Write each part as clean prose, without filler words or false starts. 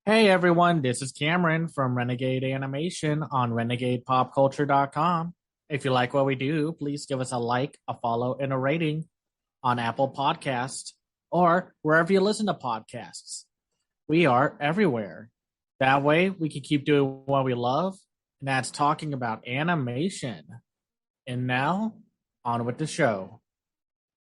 Hey everyone, this is Cameron from Renegade Animation on renegadepopculture.com. If you like what we do, please give us a like, a follow, and a rating on Apple Podcasts or wherever you listen to podcasts. We are everywhere. That way, we can keep doing what we love, and that's talking about animation. And now, on with the show.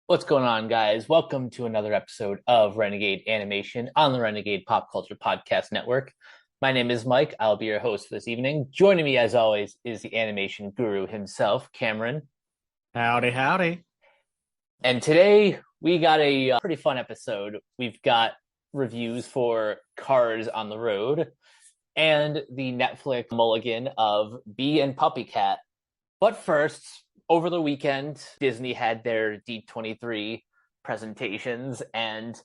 What's going on, guys? Welcome to another episode of Renegade Animation on the Renegade Pop Culture Podcast Network. My name is Mike. I'll be your host for this evening. Joining me, as always, is the animation guru himself, Cameron. Howdy, howdy. And today, we got a pretty fun episode. We've got reviews for Cars on the Road and the Netflix mulligan of Bee and Puppycat. But first, over the weekend, Disney had their D23 presentations, and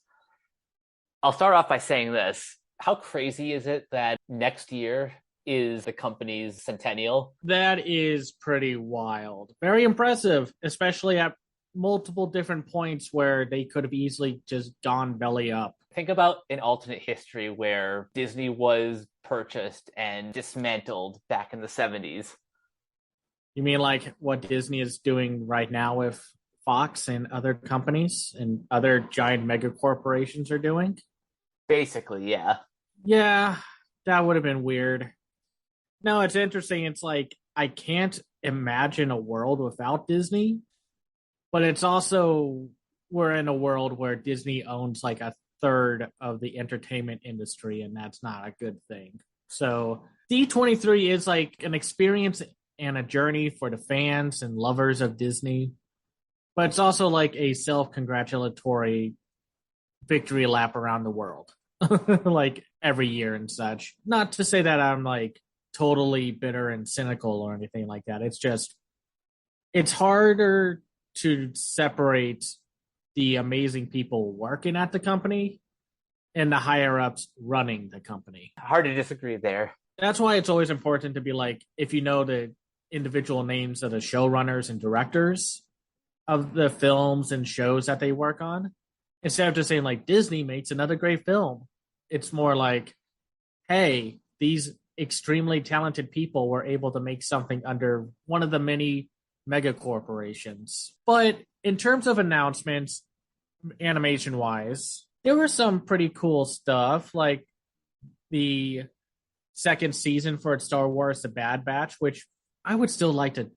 I'll start off by saying this. How crazy is it that next year is the company's centennial? That is pretty wild. Very impressive, especially at multiple different points where they could have easily just gone belly up. Think about an alternate history where Disney was purchased and dismantled back in the 70s. You mean like what Disney is doing right now with Fox and other companies and other giant mega corporations are doing? Basically, yeah. Yeah, that would have been weird. No, it's interesting. It's like I can't imagine a world without Disney, but it's also we're in a world where Disney owns like a third of the entertainment industry, and that's not a good thing. So D23 is like an experience and a journey for the fans and lovers of Disney. But it's also like a self-congratulatory victory lap around the world, like every year and such. Not to say that I'm like totally bitter and cynical or anything like that. It's just, it's harder to separate the amazing people working at the company and the higher ups running the company. Hard to disagree there. That's why it's always important to be like, if you know the individual names of the showrunners and directors of the films and shows that they work on, instead of just saying like Disney makes another great film, it's more like, hey, these extremely talented people were able to make something under one of the many mega corporations. But in terms of announcements, animation wise, there was some pretty cool stuff, like the second season for Star Wars The Bad Batch, which I would still like to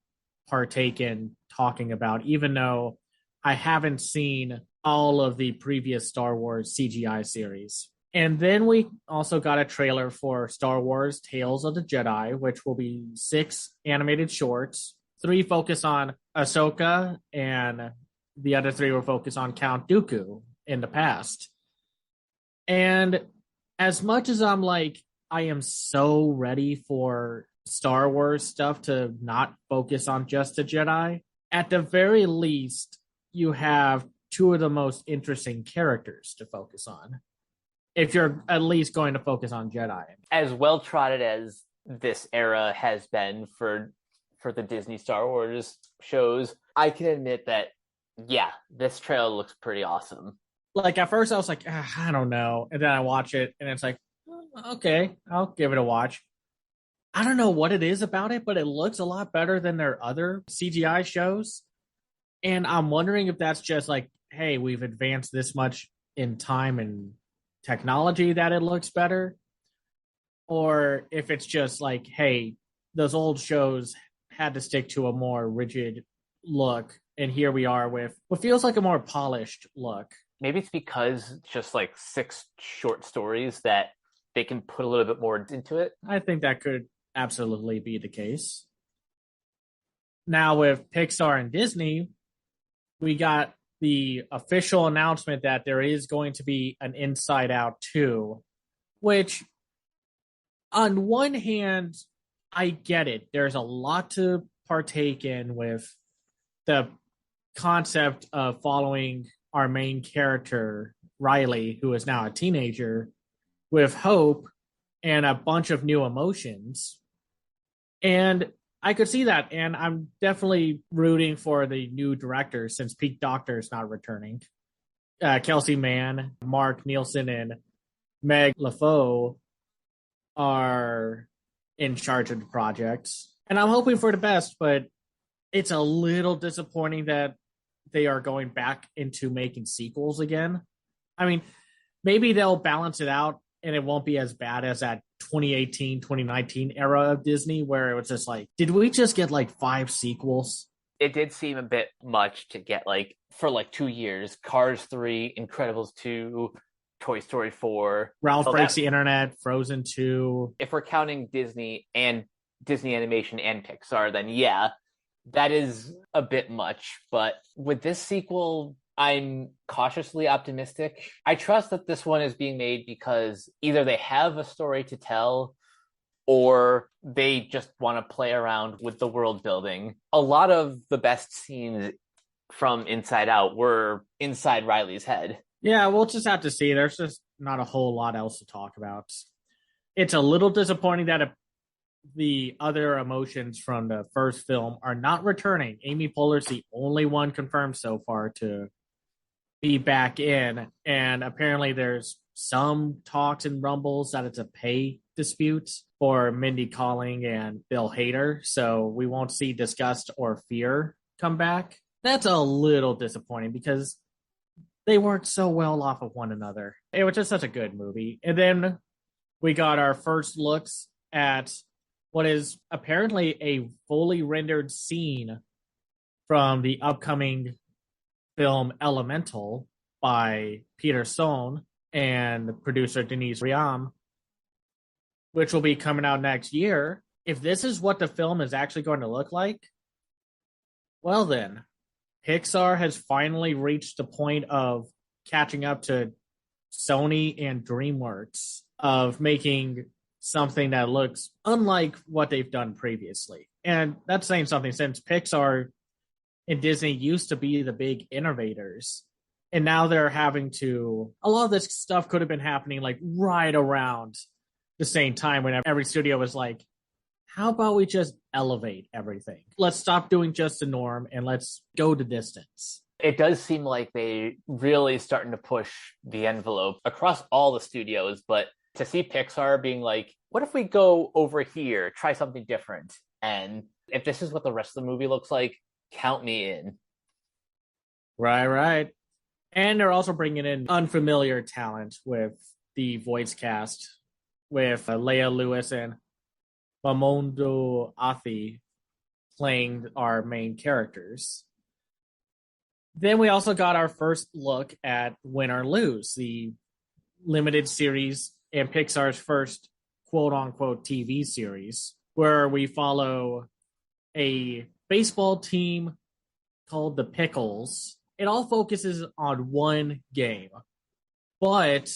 partake in talking about, even though I haven't seen all of the previous Star Wars CGI series. And then we also got a trailer for Star Wars Tales of the Jedi, which will be 6 animated shorts. 3 focus on Ahsoka, and the other 3 will focus on Count Dooku in the past. And as much as I'm like, I am so ready for Star Wars stuff to not focus on just the Jedi, at the very least, you have 2 of the most interesting characters to focus on, if you're at least going to focus on Jedi. As well trotted as this era has been for the Disney Star Wars shows, I can admit that, yeah, this trailer looks pretty awesome. Like at first I was like, I don't know. And then I watch it and it's like, okay, I'll give it a watch. I don't know what it is about it, but it looks a lot better than their other CGI shows. And I'm wondering if that's just like, hey, we've advanced this much in time and technology that it looks better. Or if it's just like, hey, those old shows had to stick to a more rigid look. And here we are with what feels like a more polished look. Maybe it's because it's just like 6 short stories that they can put a little bit more into it. I think that could absolutely be the case. Now with Pixar and Disney, we got the official announcement that there is going to be an Inside Out 2, which on one hand, I get it. There's a lot to partake in with the concept of following our main character, Riley, who is now a teenager, with hope and a bunch of new emotions. And I could see that, and I'm definitely rooting for the new director since Pete Docter is not returning. Kelsey Mann, Mark Nielsen, and Meg LaFoe are in charge of the project. And I'm hoping for the best, but it's a little disappointing that they are going back into making sequels again. I mean, maybe they'll balance it out and it won't be as bad as that 2018, 2019 era of Disney where it was just like, did we just get like 5 sequels? It did seem a bit much to get like for like 2 years. Cars 3, Incredibles 2, Toy Story 4. Ralph Breaks the Internet, Frozen 2. If we're counting Disney and Disney Animation and Pixar, then yeah, that is a bit much. But with this sequel, I'm cautiously optimistic. I trust that this one is being made because either they have a story to tell or they just want to play around with the world building. A lot of the best scenes from Inside Out were inside Riley's head. Yeah, we'll just have to see. There's just not a whole lot else to talk about. It's a little disappointing that the other emotions from the first film are not returning. Amy Poehler's the only one confirmed so far to be back in, and apparently there's some talks and rumbles that it's a pay dispute for Mindy Kaling and Bill Hader, so we won't see Disgust or Fear come back. That's a little disappointing because they worked so well off of one another. It was just such a good movie. And then we got our first looks at what is apparently a fully rendered scene from the upcoming film Elemental by Peter Sohn and producer Denise Riam, which will be coming out next year. If this is what the film is actually going to look like, well then, Pixar has finally reached the point of catching up to Sony and DreamWorks of making something that looks unlike what they've done previously. And that's saying something since Pixar and Disney used to be the big innovators. And now they're having to, a lot of this stuff could have been happening like right around the same time when every studio was like, how about we just elevate everything? Let's stop doing just the norm and let's go the distance. It does seem like they really starting to push the envelope across all the studios, but to see Pixar being like, what if we go over here, try something different? And if this is what the rest of the movie looks like, count me in. Right. And they're also bringing in unfamiliar talent with the voice cast with Leia Lewis and Mamondo Athie playing our main characters. Then we also got our first look at Win or Lose, the limited series and Pixar's first quote-unquote TV series, where we follow a baseball team called the Pickles. It all focuses on one game, but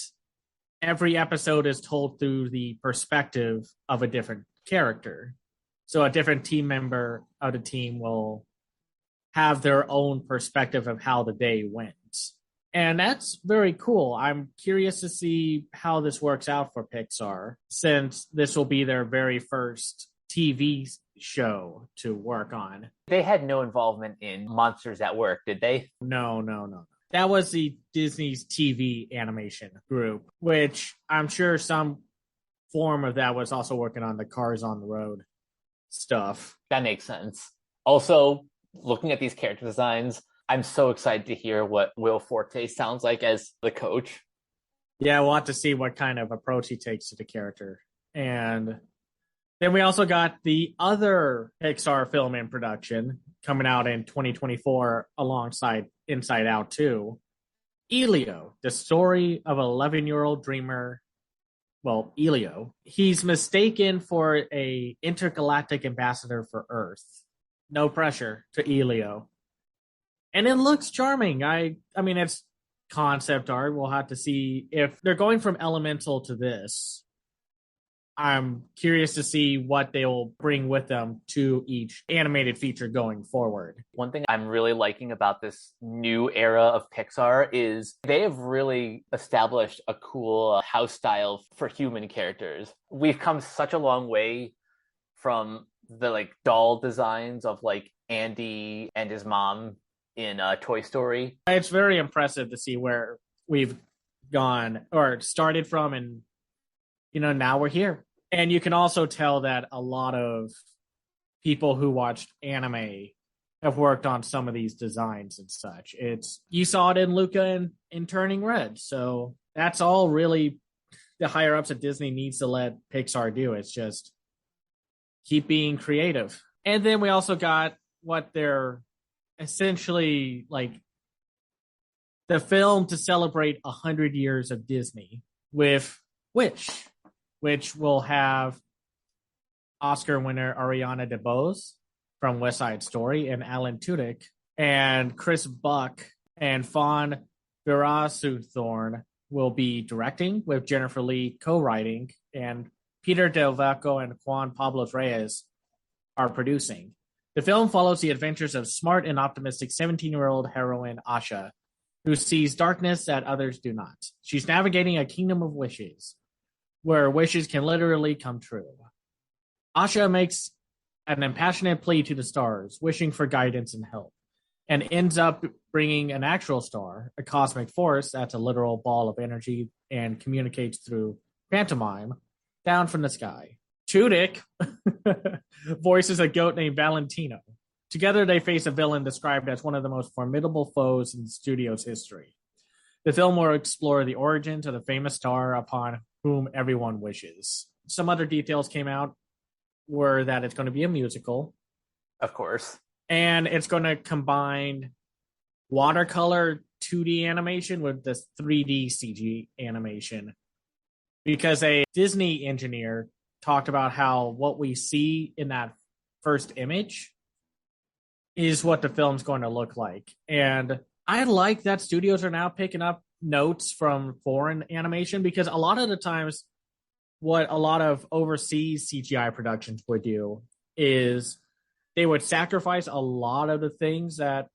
every episode is told through the perspective of a different character. So a different team member of the team will have their own perspective of how the day went. And that's very cool. I'm curious to see how this works out for Pixar, since this will be their very first TV show to work on. They had no involvement in Monsters at Work, did they? No. That was the Disney's TV animation group, which I'm sure some form of that was also working on the Cars on the Road stuff. That makes sense. Also, looking at these character designs, I'm so excited to hear what Will Forte sounds like as the coach. Yeah, we'll have to see what kind of approach he takes to the character. And then we also got the other Pixar film in production coming out in 2024 alongside Inside Out 2. Elio, the story of an 11-year-old dreamer. Well, Elio. He's mistaken for a intergalactic ambassador for Earth. No pressure to Elio. And it looks charming. I mean, it's concept art. We'll have to see if they're going from Elemental to this. I'm curious to see what they will bring with them to each animated feature going forward. One thing I'm really liking about this new era of Pixar is they have really established a cool house style for human characters. We've come such a long way from the like doll designs of like Andy and his mom in Toy Story. It's very impressive to see where we've gone or started from, and now we're here. And you can also tell that a lot of people who watched anime have worked on some of these designs and such. It's you saw it in Luca and in Turning Red. So that's all really the higher ups at Disney needs to let Pixar do. It's just keep being creative. And then we also got what they're essentially like the film to celebrate 100 years of Disney with Wish, which will have Oscar winner Ariana DeBose from West Side Story and Alan Tudyk and Chris Buck and Fawn Virasuthorn will be directing with Jennifer Lee co-writing and Peter Del Vaco and Juan Pablo Reyes are producing. The film follows the adventures of smart and optimistic 17-year-old heroine Asha, who sees darkness that others do not. She's navigating a kingdom of wishes, where wishes can literally come true. Asha makes an impassionate plea to the stars, wishing for guidance and help, and ends up bringing an actual star, a cosmic force that's a literal ball of energy and communicates through pantomime, down from the sky. Tudyk voices a goat named Valentino. Together, they face a villain described as one of the most formidable foes in the studio's history. The film will explore the origins of the famous star upon whom everyone wishes. Some other details came out were that it's going to be a musical. Of course. And it's going to combine watercolor 2D animation with this 3D CG animation. Because a Disney engineer talked about how what we see in that first image is what the film's going to look like. And I like that studios are now picking up notes from foreign animation because a lot of the times what a lot of overseas CGI productions would do is they would sacrifice a lot of the things that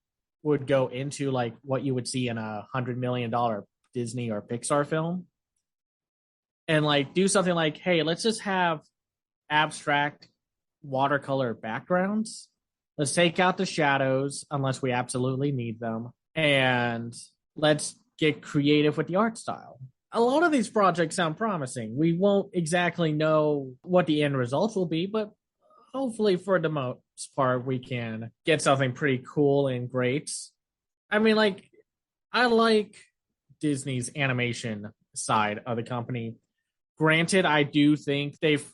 would go into like what you would see in $100 million Disney or Pixar film and like do something like, hey, let's just have abstract watercolor backgrounds. Let's take out the shadows unless we absolutely need them. And let's get creative with the art style. A lot of these projects sound promising. We won't exactly know what the end results will be, but hopefully for the most part, we can get something pretty cool and great. I mean, like, I like Disney's animation side of the company. Granted, I do think they've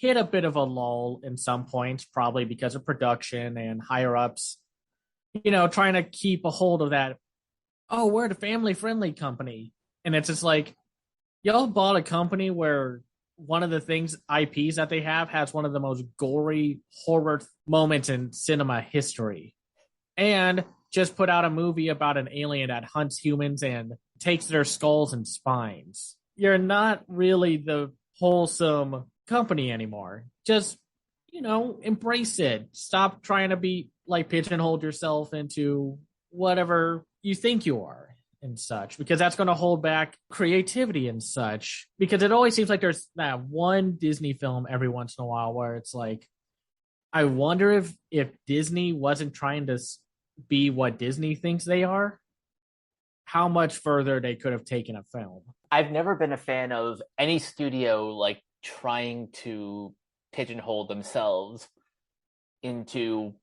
hit a bit of a lull in some points, probably because of production and higher ups, you know, trying to keep a hold of that. Oh, we're the family friendly company. And it's just like, y'all bought a company where one of the things IPs that they have has one of the most gory horror moments in cinema history. And just put out a movie about an alien that hunts humans and takes their skulls and spines. You're not really the wholesome company anymore. Just, you know, embrace it. Stop trying to be like pigeonhole yourself into whatever you think you are and such, because that's going to hold back creativity and such. Because it always seems like there's that one Disney film every once in a while where it's like, I wonder if Disney wasn't trying to be what Disney thinks they are, how much further they could have taken a film. I've never been a fan of any studio like trying to pigeonhole themselves into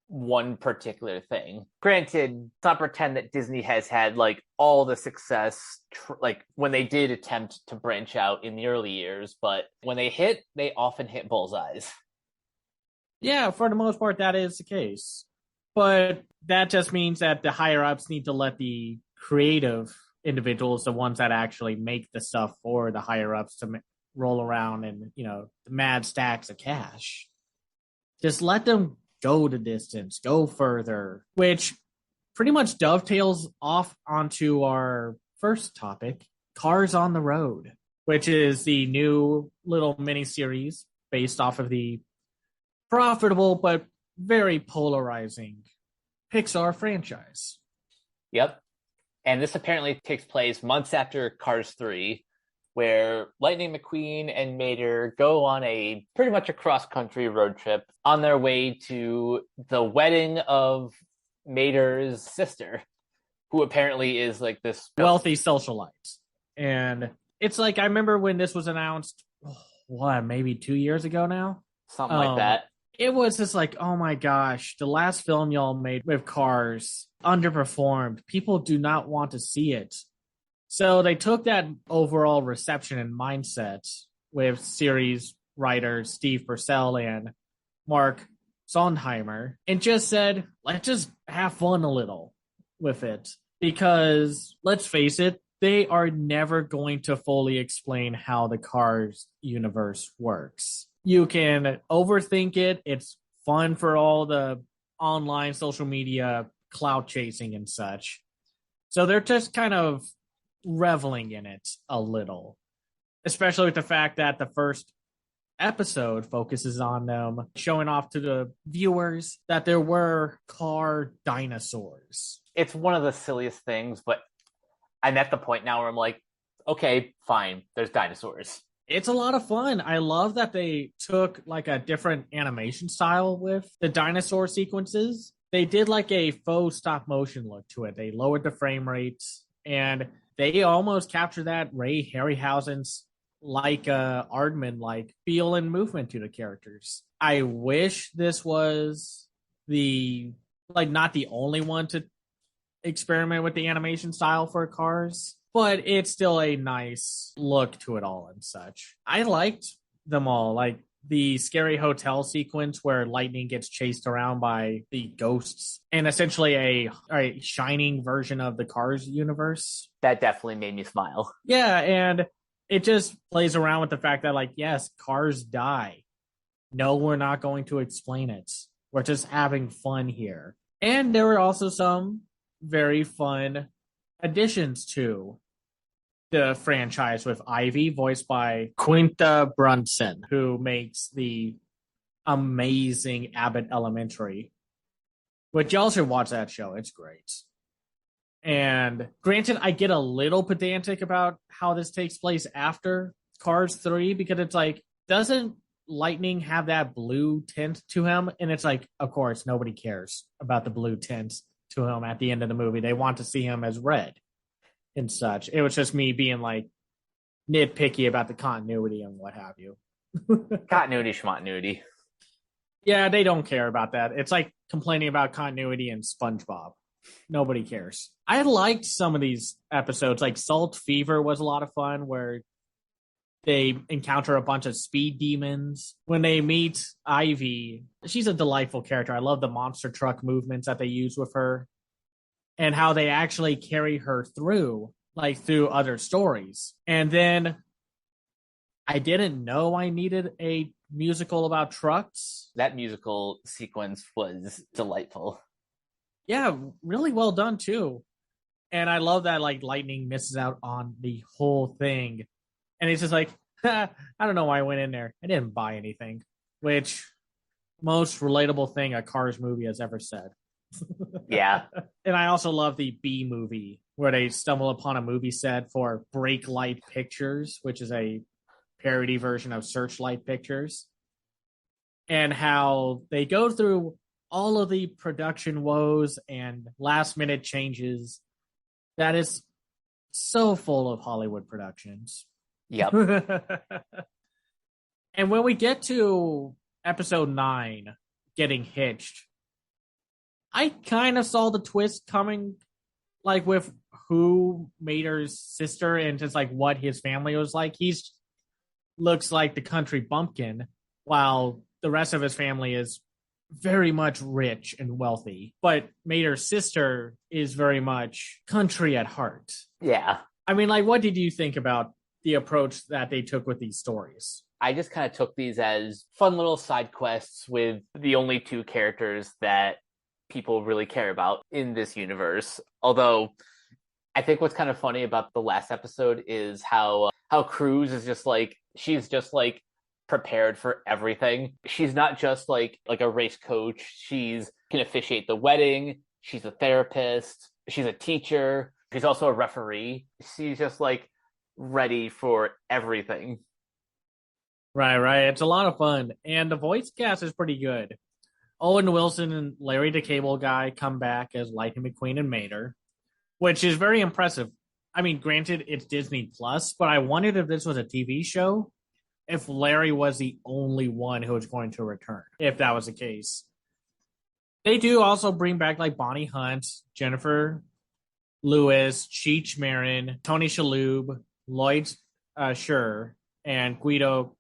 one particular thing. Granted, let's not pretend that Disney has had like all the success like when they did attempt to branch out in the early years, but when they hit, they often hit bullseyes. Yeah, for the most part, that is the case. But that just means that the higher ups need to let the creative individuals, the ones that actually make the stuff for the higher ups to roll around and, you know, the mad stacks of cash. Just let them go the distance, go further, which pretty much dovetails off onto our first topic, Cars on the Road, which is the new little miniseries based off of the profitable but very polarizing Pixar franchise. Yep. And this apparently takes place months after Cars 3, where Lightning McQueen and Mater go on a pretty much a cross-country road trip on their way to the wedding of Mater's sister, who apparently is like this wealthy socialite. And it's like, I remember when this was announced, maybe 2 years ago now? Something like that. It was just like, oh my gosh, the last film y'all made with Cars underperformed. People do not want to see it. So they took that overall reception and mindset with series writers Steve Purcell and Mark Sondheimer and just said, let's just have fun a little with it. Because let's face it, they are never going to fully explain how the Cars universe works. You can overthink it. It's fun for all the online social media clout chasing and such. So they're just kind of reveling in it a little, especially with the fact that the first episode focuses on them showing off to the viewers that there were car dinosaurs. It's one of the silliest things, but I'm at the point now where I'm like, okay, fine, there's dinosaurs. It's a lot of fun. I love that they took like a different animation style with the dinosaur sequences. They did like a faux stop motion look to it. They lowered the frame rates and they almost captured that Ray Harryhausen's like Aardman like feel and movement to the characters. I wish this was the not the only one to experiment with the animation style for Cars, but it's still a nice look to it all and such. I liked them all, like the scary hotel sequence where Lightning gets chased around by the ghosts and essentially a shining version of the Cars universe. That definitely made me smile. Yeah, and it just plays around with the fact that, like, yes, cars die. No, we're not going to explain it. We're just having fun here. And there were also some very fun additions to the franchise with Ivy, voiced by Quinta Brunson, who makes the amazing Abbott Elementary. But y'all should watch that show. It's great. And granted, I get a little pedantic about how this takes place after Cars 3 because it's like, doesn't Lightning have that blue tint to him? And it's like, of course, nobody cares about the blue tint to him at the end of the movie. They want to see him as red and such. It was just me being like nitpicky about the continuity and what have you. Continuity, schmontinuity. Yeah, they don't care about that. It's like complaining about continuity in SpongeBob. Nobody cares. I liked some of these episodes. Like Salt Fever was a lot of fun where they encounter a bunch of speed demons. When they meet Ivy, she's a delightful character. I love the monster truck movements that they use with her and how they actually carry her through other stories. And then I didn't know I needed a musical about trucks. That musical sequence was delightful. Yeah, really well done too. And I love that like Lightning misses out on the whole thing. And it's just like, I don't know why I went in there. I didn't buy anything. Which most relatable thing a Cars movie has ever said. Yeah. And I also love the B movie where they stumble upon a movie set for Brake Light Pictures, which is a parody version of Searchlight Pictures. And how they go through all of the production woes and last minute changes that is so full of Hollywood productions. Yep. And when we get to episode 9, Getting Hitched, I kind of saw the twist coming, like with who Mater's sister and just like what his family was like. He's looks like the country bumpkin, while the rest of his family is very much rich and wealthy. But Mater's sister is very much country at heart. Yeah. I mean, like, what did you think about the approach that they took with these stories? I just kind of took these as fun little side quests with the only two characters that people really care about in this universe. Although I think what's kind of funny about the last episode is how Cruz is just like, she's just like prepared for everything. She's not just like a race coach. She's can officiate the wedding. She's a therapist. She's a teacher. She's also a referee. She's just like ready for everything. Right. It's a lot of fun. And the voice cast is pretty good. Owen Wilson and Larry the Cable Guy come back as Lightning McQueen and Mater, which is very impressive. I mean, granted, it's Disney Plus, but I wondered if this was a TV show if Larry was the only one who was going to return, if that was the case. They do also bring back like Bonnie Hunt, Jennifer Lewis, Cheech Marin, Tony Shalhoub, Lloyd Sher, and Guido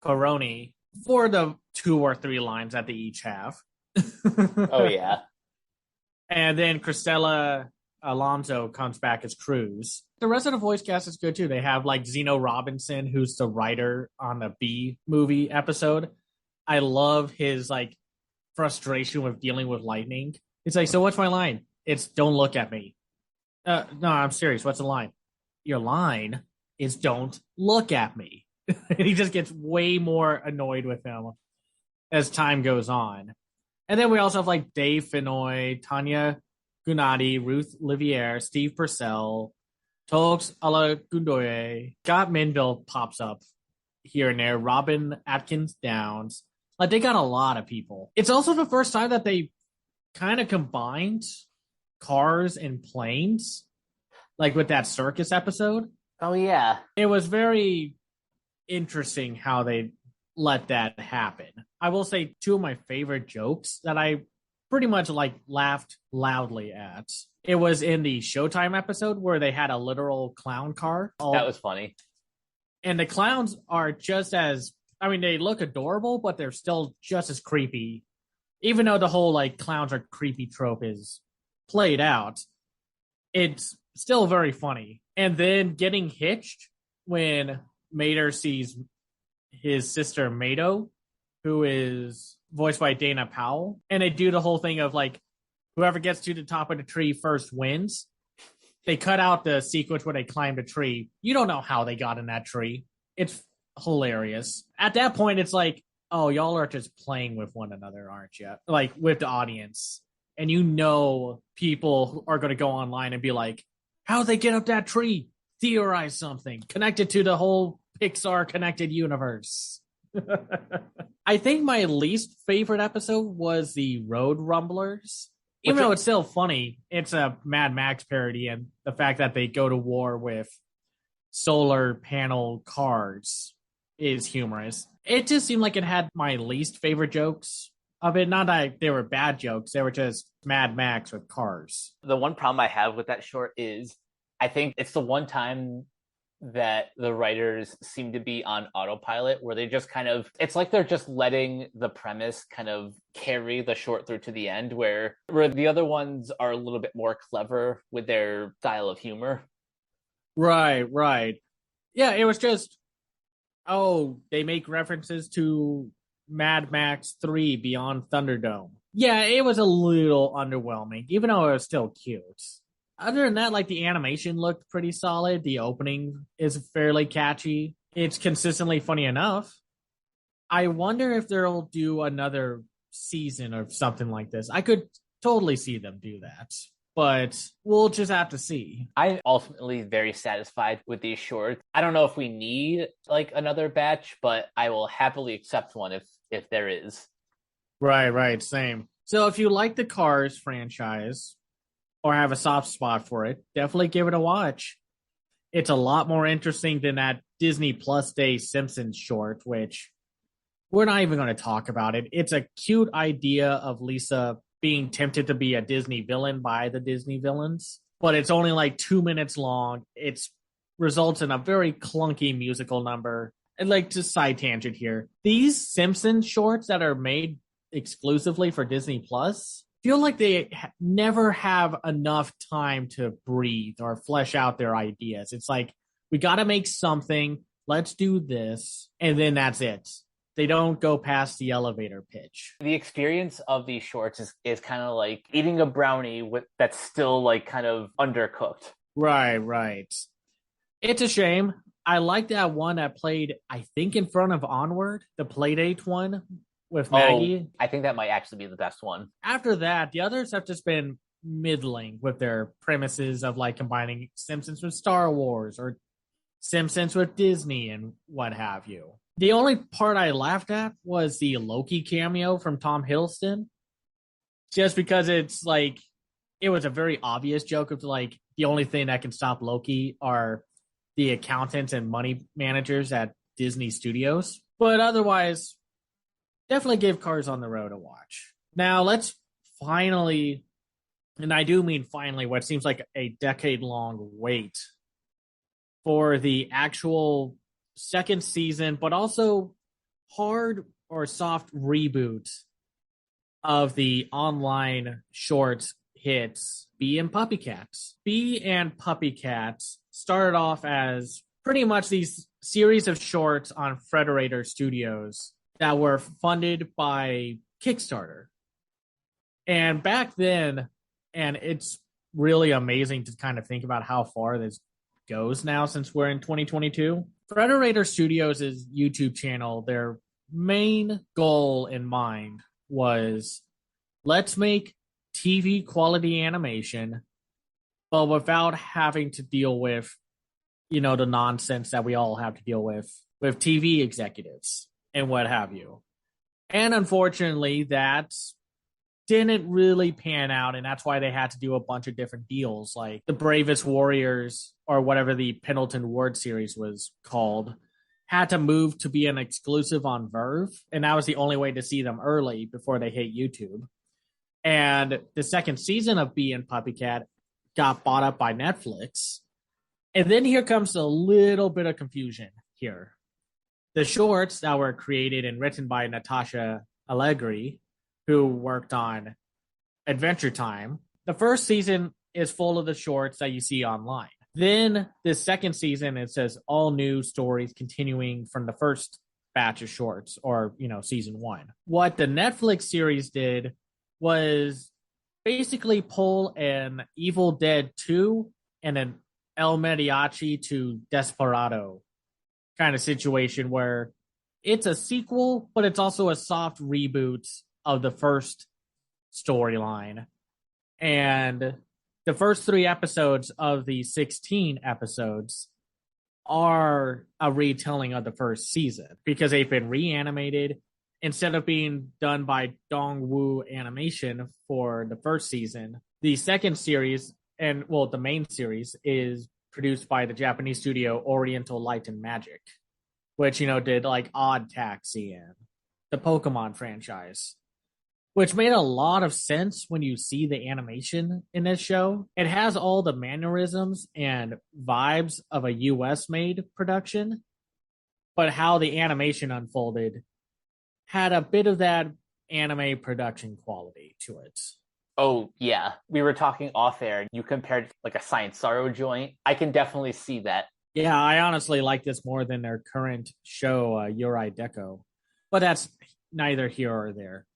Coroni for the 2 or 3 lines that they each have. Oh, yeah. And then Cristela Alonso comes back as Cruz. The rest of the voice cast is good too. They have like Zeno Robinson, who's the writer on the Bee movie episode. I love his like frustration with dealing with lightning. It's like, so what's my line? It's don't look at me. No, I'm serious. What's the line? Your line is don't look at me. And he just gets way more annoyed with him as time goes on. And then we also have like Dave Fennoy, Tanya Gunati, Ruth Liviere, Steve Purcell, Tox Alagundoye, Scott Minville pops up here and there, Robin Atkins Downs. Like they got a lot of people. It's also the first time that they kind of combined cars and planes, like with that circus episode. Oh, yeah. It was very interesting how they let that happen. I will say 2 of my favorite jokes that I pretty much like laughed loudly at. It was in the Showtime episode where they had a literal clown car. That was funny. And the clowns are just as, I mean, they look adorable, but they're still just as creepy. Even though the whole like clowns are creepy trope is played out, it's still very funny. And then getting hitched when Mater sees his sister Mato, who is voiced by Dana Powell, and they do the whole thing of like whoever gets to the top of the tree first wins. They cut out the sequence where they climbed a tree. You don't know how they got in that tree. It's hilarious. At that point, it's like, oh, y'all are just playing with one another, aren't you? Like with the audience. And you know people are going to go online and be like, how'd they get up that tree? Theorize something. Connect it to the whole Pixar connected universe. I think my least favorite episode was the Road Rumblers. Even though it's still funny, it's a Mad Max parody, and the fact that they go to war with solar panel cars is humorous. It just seemed like it had my least favorite jokes of it. Not that they were bad jokes, they were just Mad Max with cars. The one problem I have with that short is I think it's the one time that the writers seem to be on autopilot, where they just kind of, it's like they're just letting the premise kind of carry the short through to the end, where the other ones are a little bit more clever with their style of humor. Right. Yeah, it was just, oh, they make references to Mad Max 3 Beyond Thunderdome. Yeah, it was a little underwhelming, even though it was still cute. Other than that, like the animation looked pretty solid. The opening is fairly catchy. It's consistently funny enough. I wonder if they'll do another season or something like this. I could totally see them do that, but we'll just have to see. I'm ultimately very satisfied with these shorts. I don't know if we need like another batch, but I will happily accept one if there is. Right, same. So if you like the Cars franchise or have a soft spot for it, definitely give it a watch. It's a lot more interesting than that Disney Plus Day Simpsons short, which we're not even going to talk about it. It's a cute idea of Lisa being tempted to be a Disney villain by the Disney villains, but it's only like 2 minutes long. It results in a very clunky musical number. And like, just side tangent here, these Simpsons shorts that are made exclusively for Disney Plus feel like they never have enough time to breathe or flesh out their ideas. It's like, we got to make something, let's do this, and then that's it. They don't go past the elevator pitch. The experience of these shorts is kind of like eating a brownie that's still like kind of undercooked. Right. It's a shame. I like that one that played, I think, in front of Onward, the Playdate one with Maggie. I think that might actually be the best one. After that, the others have just been middling with their premises of like combining Simpsons with Star Wars or Simpsons with Disney and what have you. The only part I laughed at was the Loki cameo from Tom Hiddleston, just because it's like, it was a very obvious joke of like, the only thing that can stop Loki are the accountants and money managers at Disney Studios. But otherwise, definitely give Cars on the Road a watch. Now let's finally, and I do mean finally, what seems like a decade-long wait for the actual second season, but also hard or soft reboot of the online short hits Bee and Puppycat. Bee and Puppycat started off as pretty much these series of shorts on Frederator Studios that were funded by Kickstarter. And back then, and it's really amazing to kind of think about how far this goes now since we're in 2022. Frederator Studios' YouTube channel, their main goal in mind was let's make TV quality animation, but without having to deal with, the nonsense that we all have to deal with TV executives and what have you. And unfortunately, that didn't really pan out, and that's why they had to do a bunch of different deals, like the Bravest Warriors, or whatever the Pendleton Ward series was called, had to move to be an exclusive on Verve, and that was the only way to see them early before they hit YouTube. And the second season of Bee and Puppycat got bought up by Netflix. And then here comes a little bit of confusion here. The shorts that were created and written by Natasha Allegri, who worked on Adventure Time, the first season is full of the shorts that you see online. Then the second season, it says all new stories continuing from the first batch of shorts, or, season one. What the Netflix series did was basically pull an Evil Dead 2 and an El Mariachi to Desperado kind of situation, where it's a sequel, but it's also a soft reboot of the first storyline. And the first 3 episodes of the 16 episodes are a retelling of the first season because they've been reanimated. Instead of being done by Dongwoo Animation for the first season, the second series, the main series, is produced by the Japanese studio Oriental Light and Magic, which, did like Odd Taxi and the Pokemon franchise, which made a lot of sense when you see the animation in this show. It has all the mannerisms and vibes of a US-made production, but how the animation unfolded had a bit of that anime production quality to it. Oh, yeah. We were talking off air. You compared like a Science Sorrow joint. I can definitely see that. Yeah, I honestly like this more than their current show, Yuri Deco. But that's neither here or there.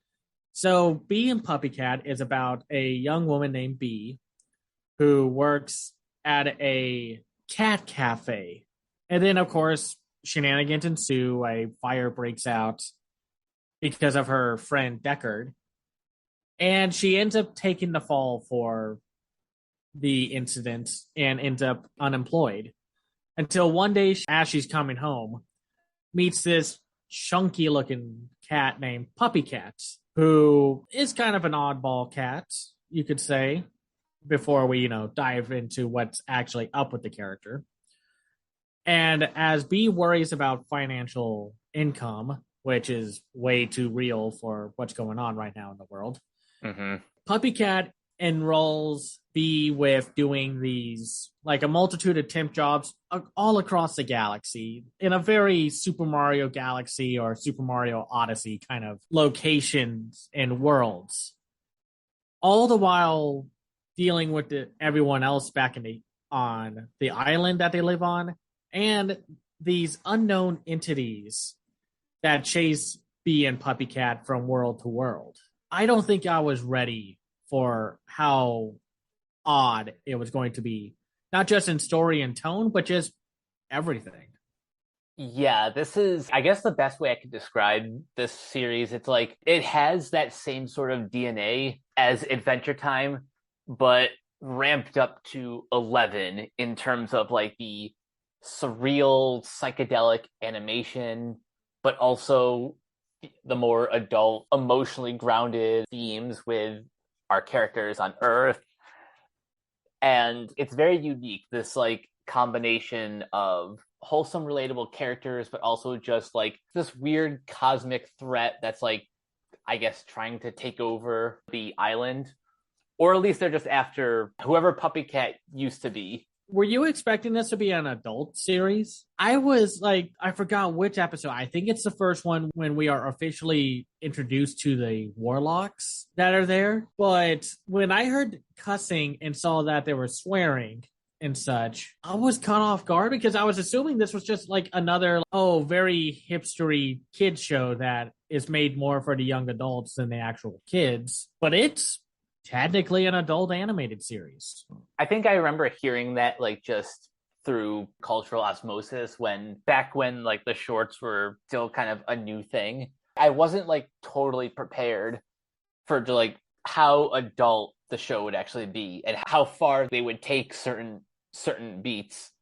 So Bee and Puppycat is about a young woman named Bee who works at a cat cafe. And then, of course, shenanigans ensue. A fire breaks out because of her friend Deckard. And she ends up taking the fall for the incident and ends up unemployed. Until one day, as she's coming home, meets this chunky looking cat named Puppycat, who is kind of an oddball cat, you could say, before we, dive into what's actually up with the character. And as Bee worries about financial income, which is way too real for what's going on right now in the world, Puppycat enrolls Bee with doing these, like a multitude of temp jobs all across the galaxy in a very Super Mario Galaxy or Super Mario Odyssey kind of locations and worlds. All the while dealing with everyone else back on the island that they live on, and these unknown entities that chase Bee and Puppycat from world to world. I don't think I was ready for how odd it was going to be, not just in story and tone, but just everything. Yeah, this is, I guess, the best way I could describe this series. It's like it has that same sort of DNA as Adventure Time, but ramped up to 11 in terms of like the surreal, psychedelic animation, but also the more adult, emotionally grounded themes with our characters on Earth. And it's very unique, this like combination of wholesome, relatable characters, but also just like this weird cosmic threat that's like, I guess, trying to take over the island. Or at least they're just after whoever Puppycat used to be. Were you expecting this to be an adult series? I was like, I forgot which episode. I think it's the first one when we are officially introduced to the warlocks that are there. But when I heard cussing and saw that they were swearing and such, I was caught off guard because I was assuming this was just like another, very hipstery kids show that is made more for the young adults than the actual kids. But it's technically an adult animated series. I think I remember hearing that like just through cultural osmosis back when like the shorts were still kind of a new thing. I wasn't like totally prepared for like how adult the show would actually be and how far they would take certain beats.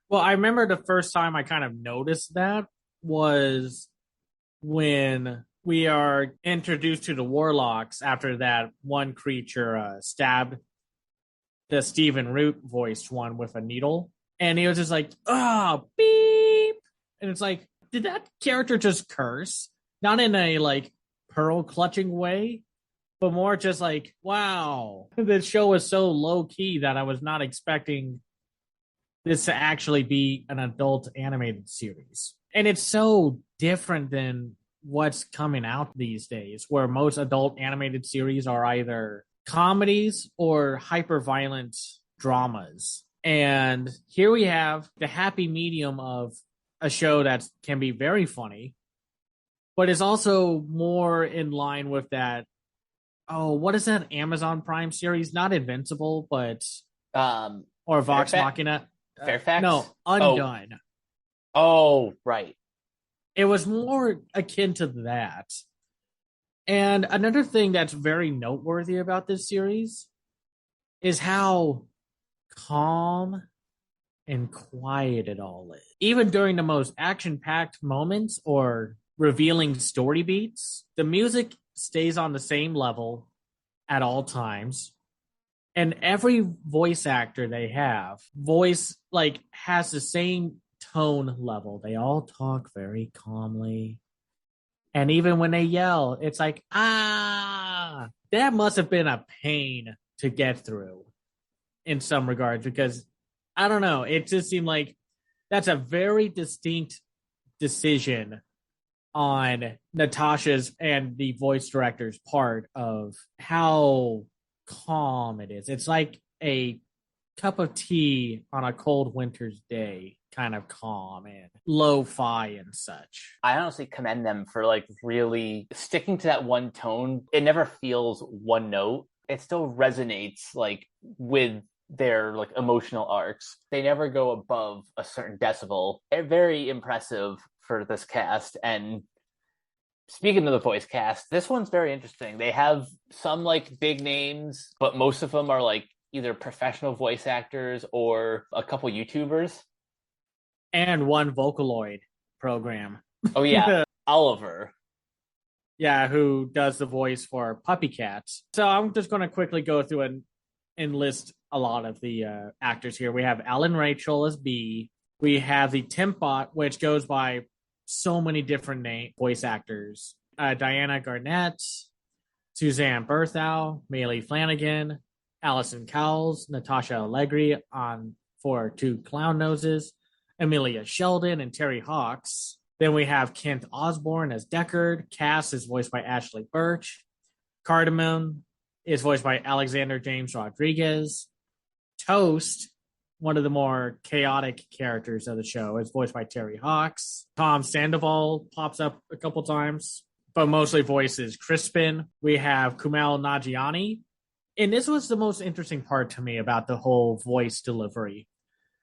Well, I remember the first time I kind of noticed that was when we are introduced to the warlocks after that one creature stabbed the Stephen Root voiced one with a needle. And he was just like, beep. And it's like, did that character just curse? Not in a like pearl clutching way, but more just like, wow. The show was so low key that I was not expecting this to actually be an adult animated series. And it's so different than what's coming out these days, where most adult animated series are either comedies or hyper violent dramas. And here we have the happy medium of a show that can be very funny, but is also more in line with that. Oh, what is that Amazon Prime series? Not Invincible, but or Vox Machina. Fairfax? No, Undone. Oh, right. It was more akin to that. And another thing that's very noteworthy about this series is how calm and quiet it all is. Even during the most action-packed moments or revealing story beats, the music stays on the same level at all times. And every voice actor they have has the same tone level. They all talk very calmly. And even when they yell, it's like, that must have been a pain to get through in some regards, because I don't know, it just seemed like that's a very distinct decision on Natasha's and the voice director's part of how calm it is. It's like a cup of tea on a cold winter's day, kind of calm and lo-fi and such. I honestly commend them for like really sticking to that one tone. It never feels one note. It still resonates like with their like emotional arcs. They never go above a certain decibel. Very impressive for this cast. And speaking of the voice cast, this one's very interesting. They have some like big names, but most of them are like either professional voice actors or a couple YouTubers. And one Vocaloid program. Oh, yeah. Oliver. Yeah, who does the voice for Puppycat. So I'm just going to quickly go through and list a lot of the actors here. We have Alan Rachel as Bee. We have the Timpbot, which goes by so many different voice actors. Diana Garnett, Suzanne Berthow, Maylee Flanagan, Allison Cowles, Natasha Allegri for Two Clown Noses, Amelia Sheldon, and Terry Hawks. Then we have Kent Osborne as Deckard. Cass is voiced by Ashley Birch. Cardamom is voiced by Alexander James Rodriguez. Toast, one of the more chaotic characters of the show, is voiced by Terry Hawks. Tom Sandoval pops up a couple times, but mostly voices Crispin. We have Kumail Nanjiani. And this was the most interesting part to me about the whole voice delivery.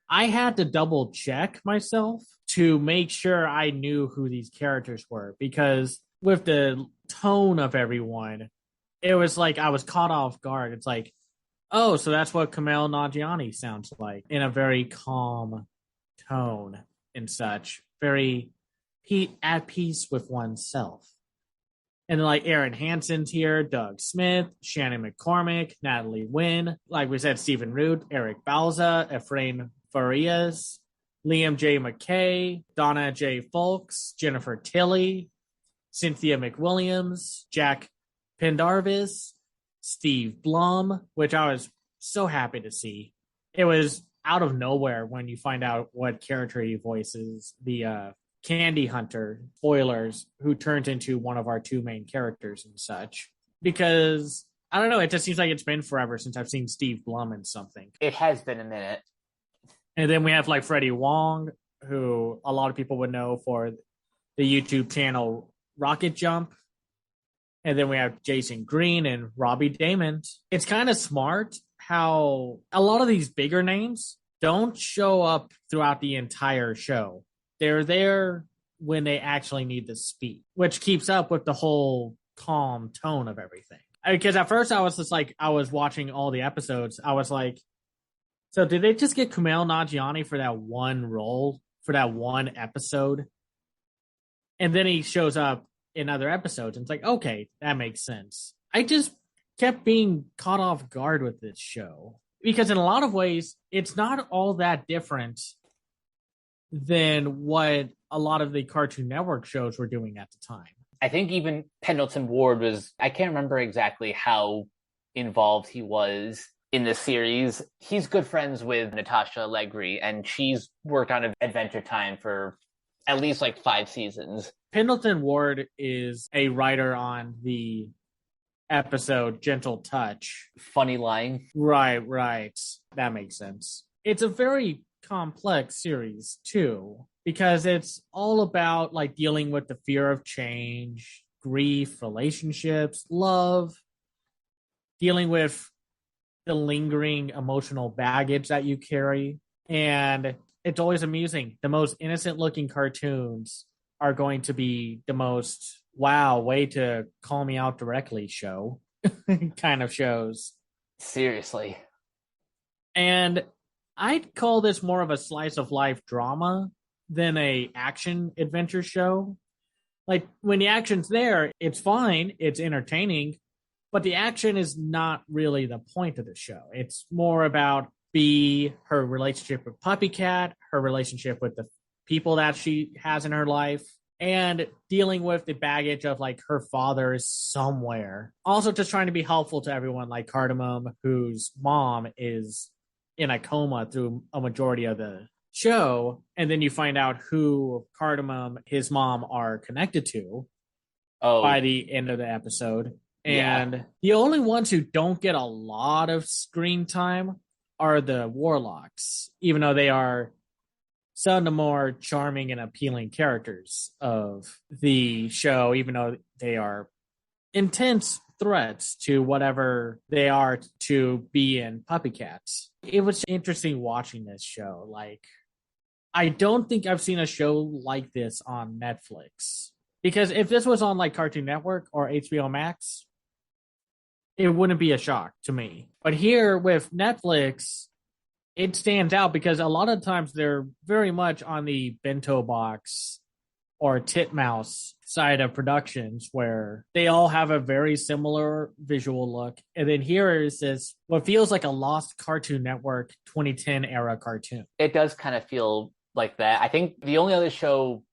I had to double check myself to make sure I knew who these characters were, because with the tone of everyone, it was like I was caught off guard. It's like, oh, so that's what Kumail Nanjiani sounds like, in a very calm tone and such. Very at peace with oneself. And like Aaron Hansen's here, Doug Smith, Shannon McCormick, Natalie Wynn, like we said, Stephen Root, Eric Balza, Efrain Farias, Liam J. McKay, Donna J. Fulks, Jennifer Tilly, Cynthia McWilliams, Jack Pendarvis, Steve Blum, which I was so happy to see. It was out of nowhere when you find out what character he voices, the Candy Hunter, spoilers, who turns into one of our two main characters and such. Because, I don't know, it just seems like it's been forever since I've seen Steve Blum in something. It has been a minute. And then we have like Freddie Wong, who a lot of people would know for the YouTube channel Rocket Jump. And then we have Jason Green and Robbie Damon. It's kind of smart how a lot of these bigger names don't show up throughout the entire show. They're there when they actually need to speak, which keeps up with the whole calm tone of everything. Because at first I was just like, I was watching all the episodes. I was like, so did they just get Kumail Nanjiani for that one role, for that one episode? And then he shows up in other episodes, and it's like, okay, that makes sense. I just kept being caught off guard with this show. Because in a lot of ways, it's not all that different than what a lot of the Cartoon Network shows were doing at the time. I think even Pendleton Ward was, I can't remember exactly how involved he was in the series. He's good friends with Natasha Allegri, and she's worked on Adventure Time for at least like 5 seasons. Pendleton Ward is a writer on the episode Gentle Touch. Funny line. Right. That makes sense. It's a very complex series, too, because it's all about like dealing with the fear of change, grief, relationships, love, dealing with the lingering emotional baggage that you carry. And it's always amusing. The most innocent looking cartoons are going to be the most, wow, way to call me out directly show kind of shows. Seriously. And I'd call this more of a slice of life drama than a action adventure show. Like when the action's there, it's fine, it's entertaining, but the action is not really the point of the show. It's more about Bee, her relationship with Puppycat, her relationship with the people that she has in her life, and dealing with the baggage of like her father is somewhere. Also just trying to be helpful to everyone, like Cardamom, whose mom is in a coma through a majority of the show, and then you find out who Cardamom, his mom, are connected to by the end of the episode. And the only ones who don't get a lot of screen time are the Warlocks, even though they are some of the more charming and appealing characters of the show, even though they are intense threats to whatever they are to Bee and Puppycats. It was interesting watching this show. Like, I don't think I've seen a show like this on Netflix. Because if this was on like Cartoon Network or HBO Max, it wouldn't be a shock to me. But here with Netflix, it stands out because a lot of times they're very much on the bento box or titmouse side of productions where they all have a very similar visual look. And then here is this, what feels like a lost Cartoon Network 2010 era cartoon. It does kind of feel like that. I think the only other show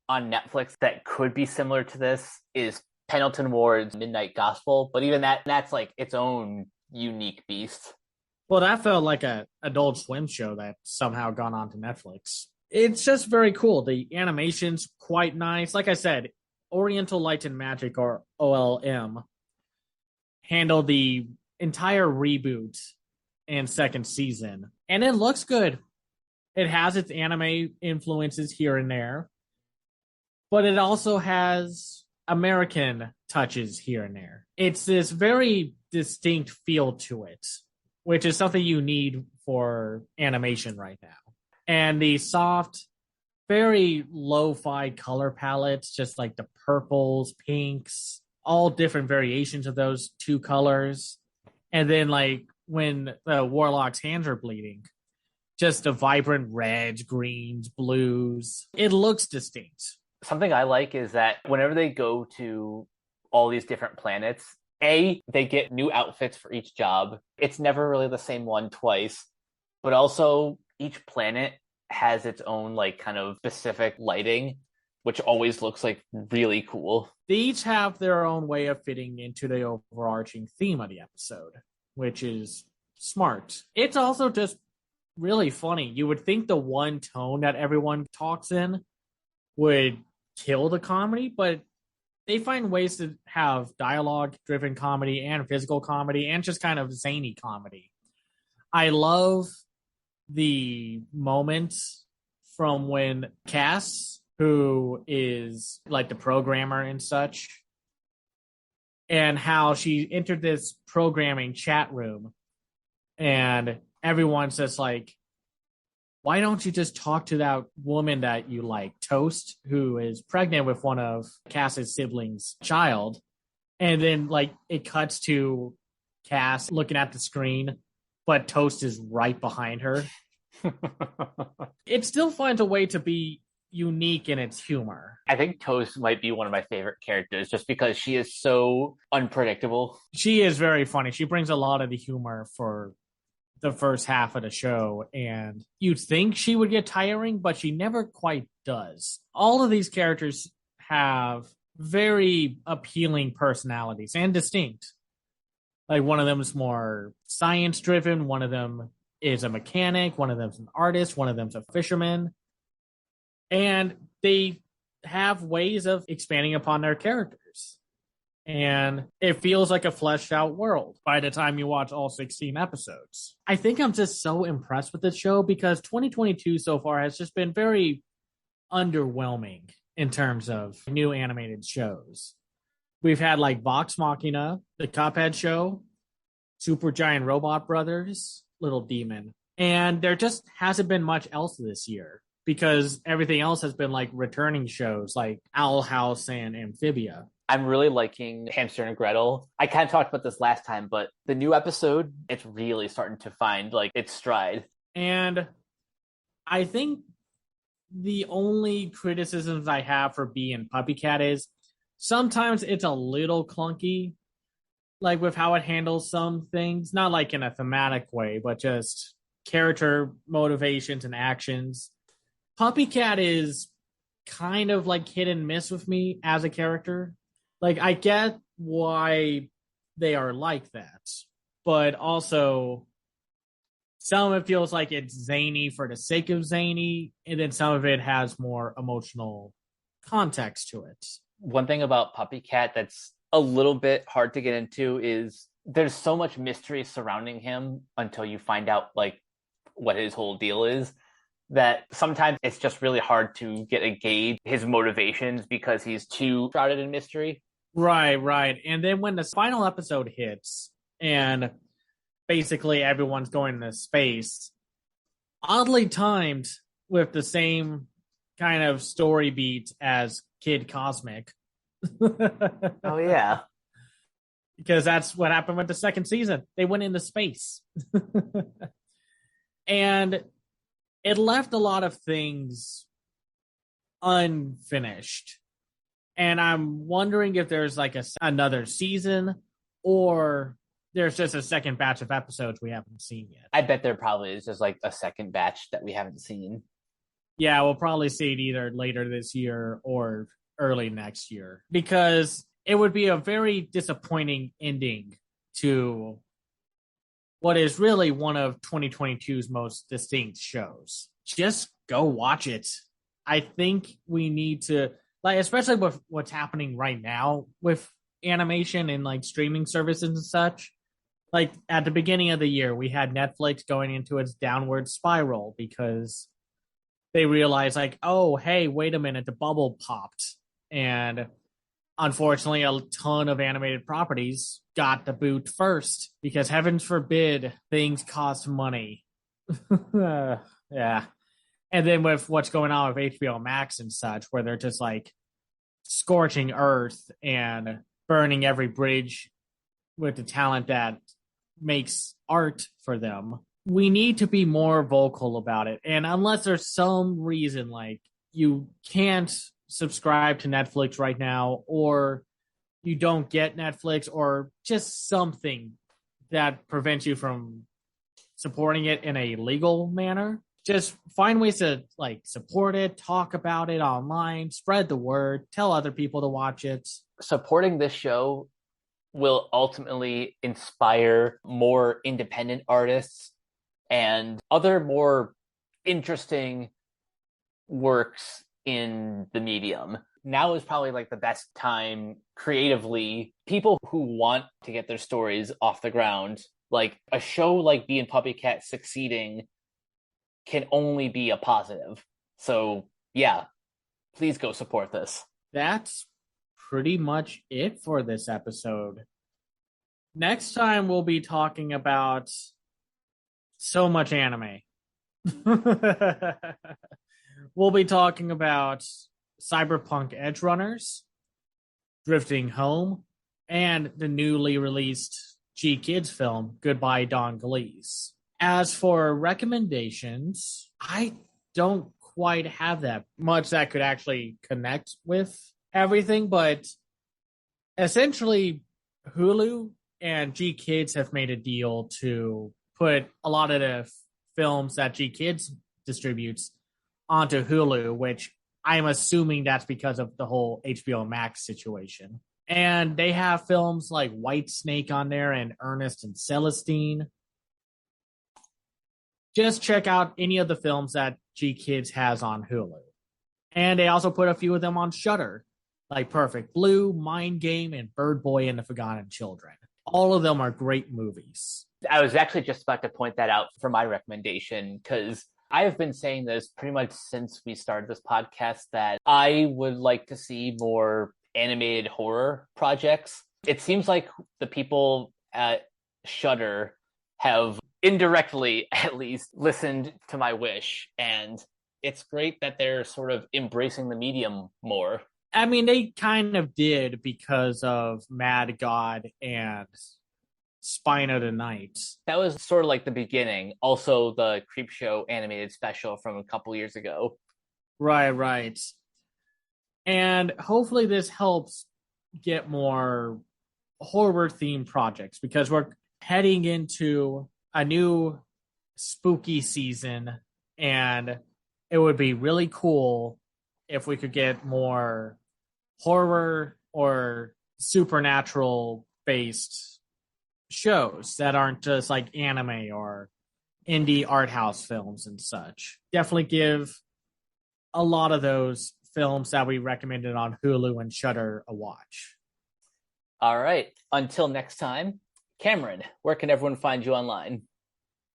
on Netflix that could be similar to this is Pendleton Ward's Midnight Gospel, but even that's like its own unique beast. Well, that felt like a Adult Swim show that somehow gone on to Netflix. It's just very cool. The animation's quite nice. Like I said, Oriental Light and Magic, or OLM, handled the entire reboot and second season, and it looks good. It has its anime influences here and there, but it also has American touches here and there. It's this very distinct feel to it, which is something you need for animation right now. And the soft, very lo-fi color palettes, just like the purples, pinks, all different variations of those two colors. And then like when the Warlock's hands are bleeding, just the vibrant reds, greens, blues. It looks distinct. Something I like is that whenever they go to all these different planets, they get new outfits for each job. It's never really the same one twice, but also each planet has its own like kind of specific lighting, which always looks like really cool. They each have their own way of fitting into the overarching theme of the episode, which is smart. It's also just really funny. You would think the one tone that everyone talks in would kill the comedy, but they find ways to have dialogue driven comedy and physical comedy and just kind of zany comedy. I love the moments from when Cass, who is like the programmer and such, and how she entered this programming chat room and everyone's just like, why don't you just talk to that woman that you like, Toast, who is pregnant with one of Cass's siblings' child? And then like it cuts to Cass looking at the screen, but Toast is right behind her. It still finds a way to be unique in its humor. I think Toast might be one of my favorite characters just because she is so unpredictable. She is very funny. She brings a lot of the humor for the first half of the show, and you'd think she would get tiring, but she never quite does. All of these characters have very appealing personalities and distinct. Like one of them is more science driven, one of them is a mechanic, one of them's an artist, one of them's a fisherman. And they have ways of expanding upon their characters. And it feels like a fleshed out world by the time you watch all 16 episodes. I think I'm just so impressed with this show because 2022 so far has just been very underwhelming in terms of new animated shows. We've had like Vox Machina, the Cuphead show, Super Giant Robot Brothers, Little Demon. And there just hasn't been much else this year because everything else has been like returning shows like Owl House and Amphibia. I'm really liking Hamster and Gretel. I kind of talked about this last time, but the new episode, it's really starting to find like its stride. And I think the only criticisms I have for Bee and Puppycat is sometimes it's a little clunky, like with how it handles some things, not like in a thematic way, but just character motivations and actions. Puppycat is kind of like hit and miss with me as a character. Like, I get why they are like that, but also some of it feels like it's zany for the sake of zany, and then some of it has more emotional context to it. One thing about Puppycat that's a little bit hard to get into is there's so much mystery surrounding him until you find out like what his whole deal is, that sometimes it's just really hard to get a gauge his motivations because he's too shrouded in mystery. Right. And then when the final episode hits and basically everyone's going into space, oddly timed with the same kind of story beat as Kid Cosmic. Oh, yeah. Because that's what happened with the second season. They went into space. And it left a lot of things unfinished. And I'm wondering if there's like another season or there's just a second batch of episodes we haven't seen yet. I bet there probably is just like a second batch that we haven't seen. Yeah, we'll probably see it either later this year or early next year because it would be a very disappointing ending to what is really one of 2022's most distinct shows. Just go watch it. I think we need to, like, especially with what's happening right now with animation and like streaming services and such. Like at the beginning of the year, we had Netflix going into its downward spiral because they realized like, oh, hey, wait a minute, the bubble popped. And unfortunately, a ton of animated properties got the boot first because heavens forbid things cost money. Yeah. And then with what's going on with HBO Max and such, where they're just like scorching earth and burning every bridge with the talent that makes art for them, we need to be more vocal about it. And unless there's some reason like you can't subscribe to Netflix right now, or you don't get Netflix, or just something that prevents you from supporting it in a legal manner, just find ways to like support it, talk about it online, spread the word, tell other people to watch it. Supporting this show will ultimately inspire more independent artists and other more interesting works in the medium. Now is probably like the best time creatively. People who want to get their stories off the ground, like a show like Bee and Puppycat succeeding can only be a positive. So yeah, please go support this. That's pretty much it for this episode. Next time we'll be talking about so much anime. We'll be talking about Cyberpunk Edge Runners, Drifting Home, and the newly released G Kids film, Goodbye Don Glees. As for recommendations, I don't quite have that much that could actually connect with everything, but essentially Hulu and G Kids have made a deal to put a lot of the films that G Kids distributes onto Hulu, which I'm assuming that's because of the whole HBO Max situation. And they have films like White Snake on there and Ernest and Celestine. Just check out any of the films that G Kids has on Hulu. And they also put a few of them on Shudder, like Perfect Blue, Mind Game, and Bird Boy and the Forgotten Children. All of them are great movies. I was actually just about to point that out for my recommendation, because I have been saying this pretty much since we started this podcast that I would like to see more animated horror projects. It seems like the people at Shudder have indirectly, at least, listened to my wish, and it's great that they're sort of embracing the medium more. I mean, they kind of did because of Mad God and Spine of the Night. That was sort of like the beginning. Also, the Creepshow animated special from a couple years ago. Right. And hopefully this helps get more horror-themed projects, because we're heading into a new spooky season, and it would be really cool if we could get more horror or supernatural-based shows that aren't just like anime or indie art house films and such. Definitely give a lot of those films that we recommended on Hulu and Shudder a watch. All right. Until next time, Cameron, where can everyone find you online?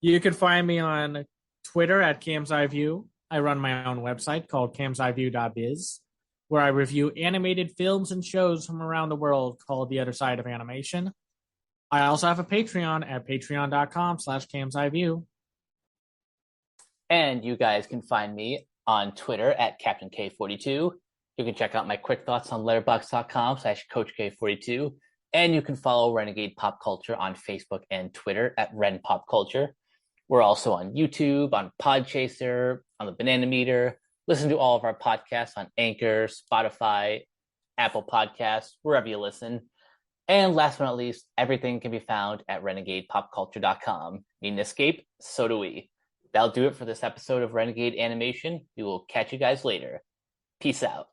You can find me on Twitter at Cam's Eye View. I run my own website called camseyeview.biz, where I review animated films and shows from around the world called The Other Side of Animation. I also have a Patreon at patreon.com/CamsEyeView. And you guys can find me on Twitter at Captain K42. You can check out my quick thoughts on letterboxd.com/CoachK42. And you can follow Renegade Pop Culture on Facebook and Twitter at Ren Pop Culture. We're also on YouTube, on Podchaser, on the Banana Meter. Listen to all of our podcasts on Anchor, Spotify, Apple Podcasts, wherever you listen. And last but not least, everything can be found at renegadepopculture.com. Need an escape? So do we. That'll do it for this episode of Renegade Animation. We will catch you guys later. Peace out.